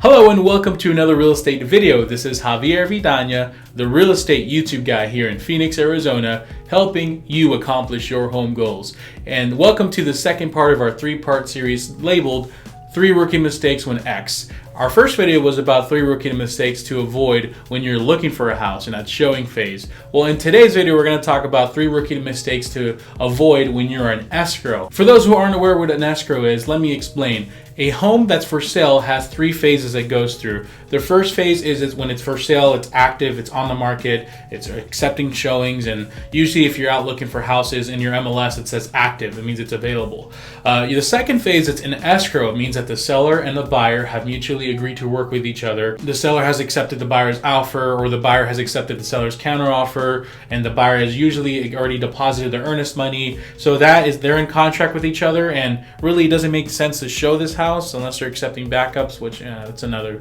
Hello and welcome to another real estate video. This is Javy Vidana, the real estate YouTube guy here in Phoenix, Arizona, helping you accomplish your home goals. And welcome to the second part of our three-part series labeled 3 Rookie Mistakes When X. Our first video was about 3 rookie mistakes to avoid when you're looking for a house in that showing phase. Well, in today's video, we're going to talk about 3 rookie mistakes to avoid when you're an escrow. For those who aren't aware what an escrow is, let me explain. A home that's for sale has 3 phases it goes through. The first phase is when it's for sale, it's active, it's on the market, it's accepting showings, and usually if you're out looking for houses in your MLS, it says active. It means it's available. The second phase, it's an escrow. It means that the seller and the buyer have mutually agreed to work with each other. The seller has accepted the buyer's offer, or the buyer has accepted the seller's counteroffer, and the buyer has usually already deposited their earnest money. So they're in contract with each other, and really it doesn't make sense to show this house unless they're accepting backups, which that's another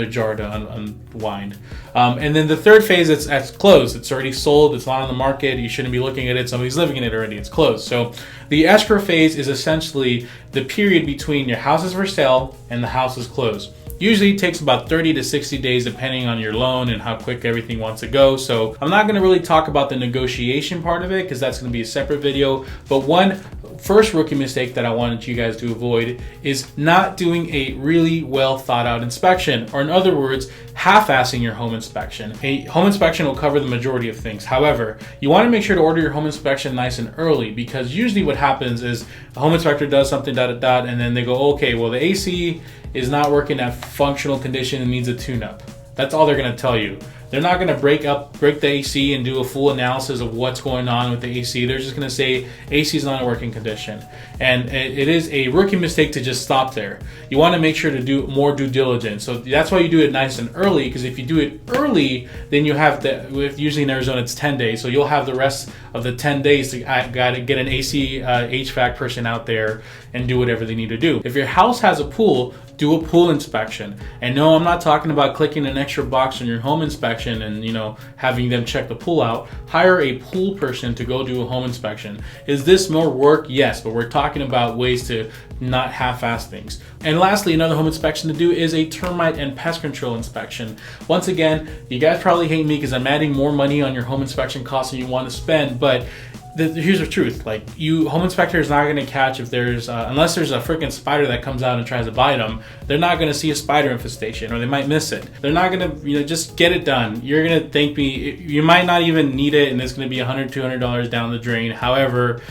jar to unwind. And then the third phase, it's closed. It's already sold. It's not on the market. You shouldn't be looking at it. Somebody's living in it already. It's closed. So the escrow phase is essentially the period between your house is for sale and the house is closed. Usually it takes about 30 to 60 days depending on your loan and how quick everything wants to go. So I'm not going to really talk about the negotiation part of it because that's going to be a separate video. But one first rookie mistake that I wanted you guys to avoid is not doing a really well thought out inspection, or in other words, half-assing your home inspection. A home inspection will cover the majority of things. However, you want to make sure to order your home inspection nice and early, because usually what happens is a home inspector does something and then they go, okay, well the AC is not working at functional condition and needs a tune-up. That's all they're going to tell you. They're not going to break the AC and do a full analysis of what's going on with the AC. They're just going to say AC is not in working condition. And it is a rookie mistake to just stop there. You want to make sure to do more due diligence. So that's why you do it nice and early, because if you do it early, then you have usually in Arizona it's 10 days. So you'll have the rest of the 10 days to get an AC HVAC person out there and do whatever they need to do. If your house has a pool, do a pool inspection. And no, I'm not talking about clicking an extra box on your home inspection and having them check the pool out. Hire a pool person to go do a home inspection. Is this more work? Yes, but we're talking about ways to not half-ass things. And lastly, another home inspection to do is a termite and pest control inspection. Once again, you guys probably hate me because I'm adding more money on your home inspection costs than you want to spend, but here's the truth. Like, home inspector is not going to catch if there's unless there's a freaking spider that comes out and tries to bite them. They're not going to see a spider infestation, or they might miss it. They're not going to just get it done. You're going to thank me. You might not even need it, and it's going to be $100, $200 down the drain. However,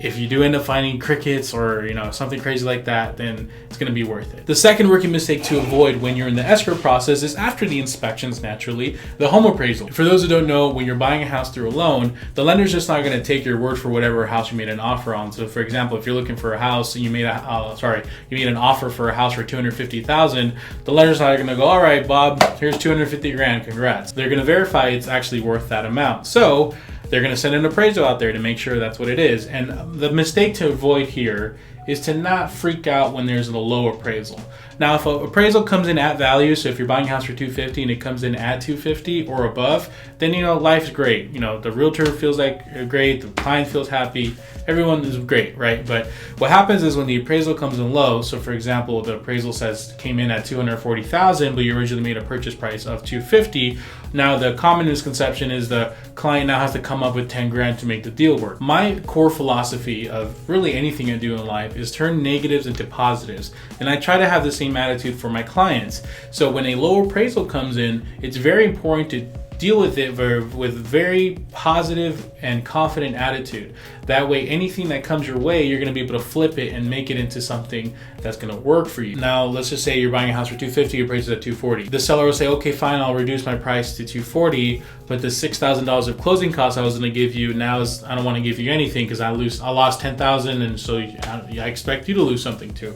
if you do end up finding crickets or something crazy like that, then it's going to be worth it. The second rookie mistake to avoid when you're in the escrow process is after the inspections, naturally, the home appraisal. For those who don't know, when you're buying a house through a loan, the lender's just not going to take your word for whatever house you made an offer on. So for example, if you're looking for a house and you made an offer for a house for $250,000, the lender's not going to go, all right, Bob, here's 250 grand, congrats. They're going to verify it's actually worth that amount. So they're going to send an appraisal out there to make sure that's what it is. And the mistake to avoid here is to not freak out when there's a low appraisal. Now, if an appraisal comes in at value, so if you're buying a house for $250 and it comes in at $250 or above, then life's great. The realtor feels like great, the client feels happy, everyone is great, right? But what happens is when the appraisal comes in low, so for example, the appraisal came in at $240,000, but you originally made a purchase price of $250. Now the common misconception is the client now has to come up with 10 grand to make the deal work. My core philosophy of really anything I do in life is turn negatives into positives. And I try to have the same attitude for my clients. So when a low appraisal comes in, it's very important to deal with it with very positive and confident attitude. That way, anything that comes your way, you're going to be able to flip it and make it into something that's going to work for you. Now, let's just say you're buying a house for $250, your price is at $240. The seller will say, okay, fine, I'll reduce my price to $240, but the $6,000 of closing costs I was going to give you now is I don't want to give you anything because I lost $10,000, and so I expect you to lose something too.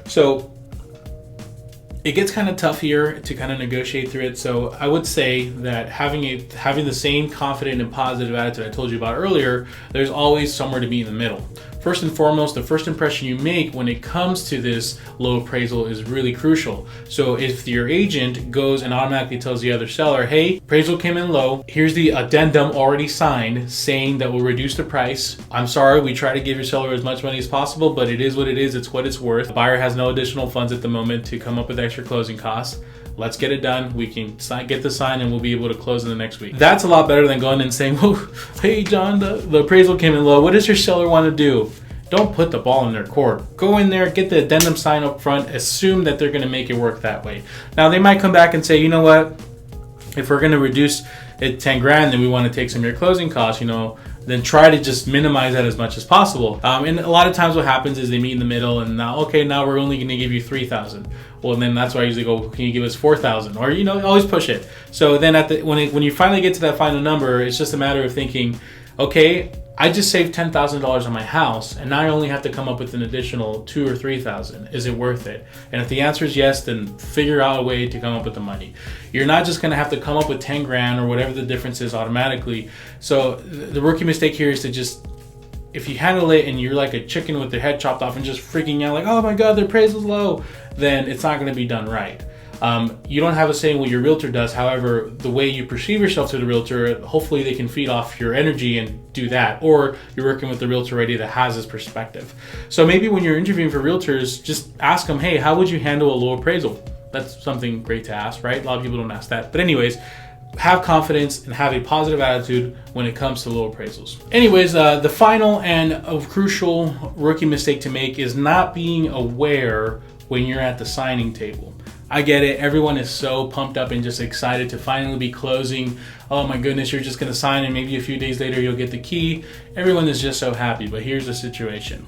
So it gets kind of tough here to kind of negotiate through it. So I would say that having the same confident and positive attitude I told you about earlier, there's always somewhere to be in the middle. first and foremost, the first impression you make when it comes to this low appraisal is really crucial. So if your agent goes and automatically tells the other seller, hey, appraisal came in low, here's the addendum already signed saying that we'll reduce the price. I'm sorry, we try to give your seller as much money as possible, but it is what it is, it's what it's worth. The buyer has no additional funds at the moment to come up with extra closing costs. Let's get it done. We can get the sign and we'll be able to close in the next week. That's a lot better than going and saying, oh, hey John, the appraisal came in low. What does your seller want to do? Don't put the ball in their court. Go in there, get the addendum sign up front, assume that they're going to make it work that way. Now they might come back and say, you know what? If we're going to reduce it 10 grand and we want to take some of your closing costs, then try to just minimize that as much as possible. And a lot of times what happens is they meet in the middle and now we're only going to give you 3,000. Well, then that's why I usually go, can you give us 4,000? Or, always push it. So then when you finally get to that final number, it's just a matter of thinking, okay, I just saved $10,000 on my house and now I only have to come up with an additional 2,000 or 3,000. Is it worth it? And if the answer is yes, then figure out a way to come up with the money. You're not just gonna have to come up with 10 grand or whatever the difference is automatically. So the rookie mistake here is to just, if you handle it and you're like a chicken with their head chopped off and just freaking out like, oh my God, their appraisal's low, then it's not gonna be done right. You don't have a say in what your realtor does. However, the way you perceive yourself to the realtor, hopefully they can feed off your energy and do that. Or you're working with the realtor already that has this perspective. So maybe when you're interviewing for realtors, just ask them, hey, how would you handle a low appraisal? That's something great to ask, right? A lot of people don't ask that. But anyways, have confidence and have a positive attitude when it comes to low appraisals. Anyways, the final and a crucial rookie mistake to make is not being aware when you're at the signing table. I get it. Everyone is so pumped up and just excited to finally be closing. Oh my goodness, you're just gonna sign and maybe a few days later you'll get the key. Everyone is just so happy, but here's the situation.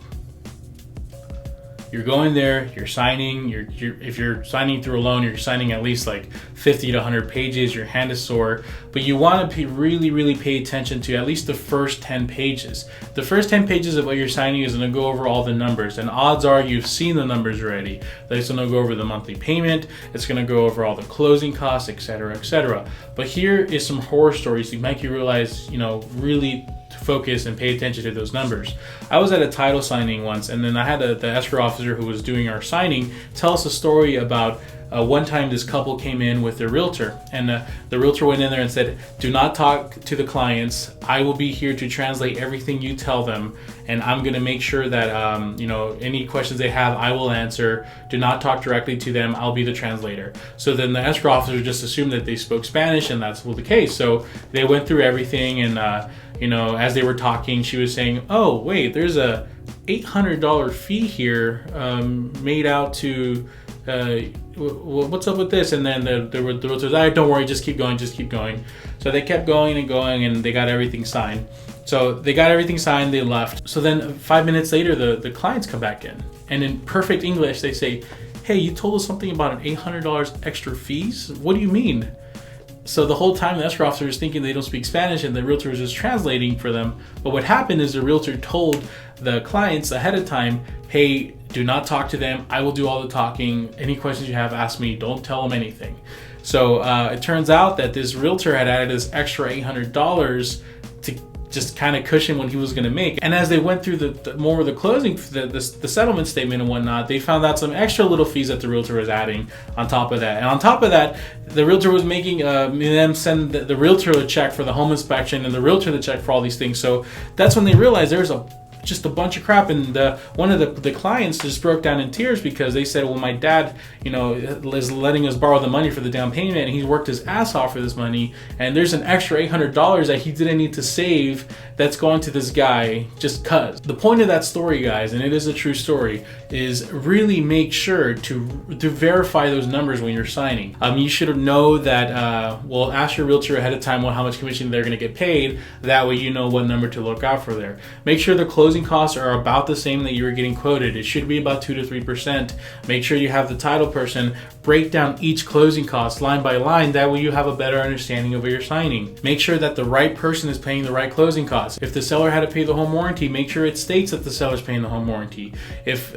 You're going there, you're signing, if you're signing through a loan, you're signing at least like 50 to 100 pages, your hand is sore, but you want to really pay attention to at least the first 10 pages. The first 10 pages of what you're signing is going to go over all the numbers, and odds are you've seen the numbers already. It's going to go over the monthly payment, it's going to go over all the closing costs, etc., etc. But here is some horror stories to make you realize, really focus and pay attention to those numbers. I was at a title signing once, and then I had the escrow officer who was doing our signing tell us a story about one time this couple came in with their realtor, and the realtor went in there and said, do not talk to the clients. I will be here to translate everything you tell them, and I'm going to make sure that any questions they have I will answer. Do not talk directly to them. I'll be the translator. So then the escrow officer just assumed that they spoke Spanish, and that's the case. So they went through everything, and as they were talking, she was saying, oh wait, there's a $800 fee here made out to what's up with this? And then the realtor was, don't worry, just keep going. So they kept going and going, and they got everything signed. So they got everything signed, they left. So then 5 minutes later, the clients come back in, and in perfect English, they say, hey, you told us something about an $800 extra fees? What do you mean? So the whole time the escrow officer is thinking they don't speak Spanish and the realtor is just translating for them. But what happened is the realtor told the clients ahead of time, hey, do not talk to them. I will do all the talking. Any questions you have, ask me. Don't tell them anything. So it turns out that this realtor had added this extra $800 to just kind of cushion what he was going to make. And as they went through the closing, the settlement statement and whatnot, they found out some extra little fees that the realtor was adding on top of that. And on top of that, the realtor was making them send the realtor a check for the home inspection and the realtor the check for all these things. So that's when they realized there's just a bunch of crap, and one of the clients just broke down in tears because they said, well, my dad is letting us borrow the money for the down payment, and he's worked his ass off for this money, and there's an extra $800 that he didn't need to save that's going to this guy just cuz. The point of that story, guys, and it is a true story, is really make sure to verify those numbers when you're signing. You should know that ask your realtor ahead of time how much commission they're going to get paid. That way you know what number to look out for there. Make sure the closing costs are about the same that you were getting quoted. It should be about 2 to 3%. Make sure you have the title person break down each closing cost line by line. That way you have a better understanding of what you're signing. Make sure that the right person is paying the right closing costs. If the seller had to pay the home warranty, make sure it states that the seller's paying the home warranty. If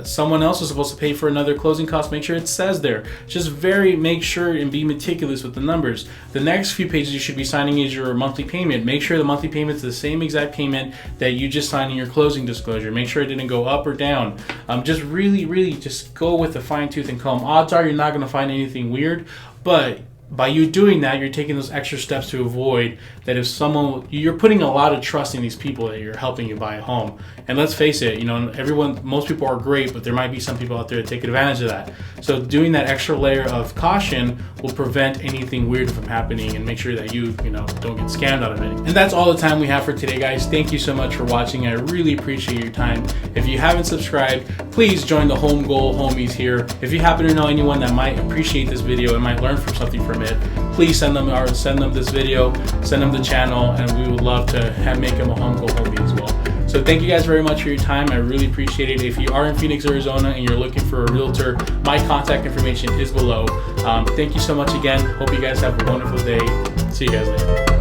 someone else is supposed to pay for another closing cost, make sure it says there. Just make sure and be meticulous with the numbers. The next few pages you should be signing is your monthly payment. Make sure the monthly payment is the same exact payment that you just signed in your closing disclosure. Make sure it didn't go up or down. Just really just go with a fine tooth and comb. Odds are you're not going to find anything weird, but by you doing that, you're taking those extra steps to avoid that. If someone, you're putting a lot of trust in these people that you're helping you buy a home. And let's face it, most people are great, but there might be some people out there that take advantage of that. So doing that extra layer of caution will prevent anything weird from happening and make sure that you don't get scammed out of it. And that's all the time we have for today, guys. Thank you so much for watching. I really appreciate your time. If you haven't subscribed, please join the Home Goal homies here. If you happen to know anyone that might appreciate this video and might learn from something from it, please send them this video, send them the channel, and we would love to make them a Home Goal homie as well. So thank you guys very much for your time. I really appreciate it. If you are in Phoenix, Arizona, and you're looking for a realtor, my contact information is below. Thank you so much again. Hope you guys have a wonderful day. See you guys later.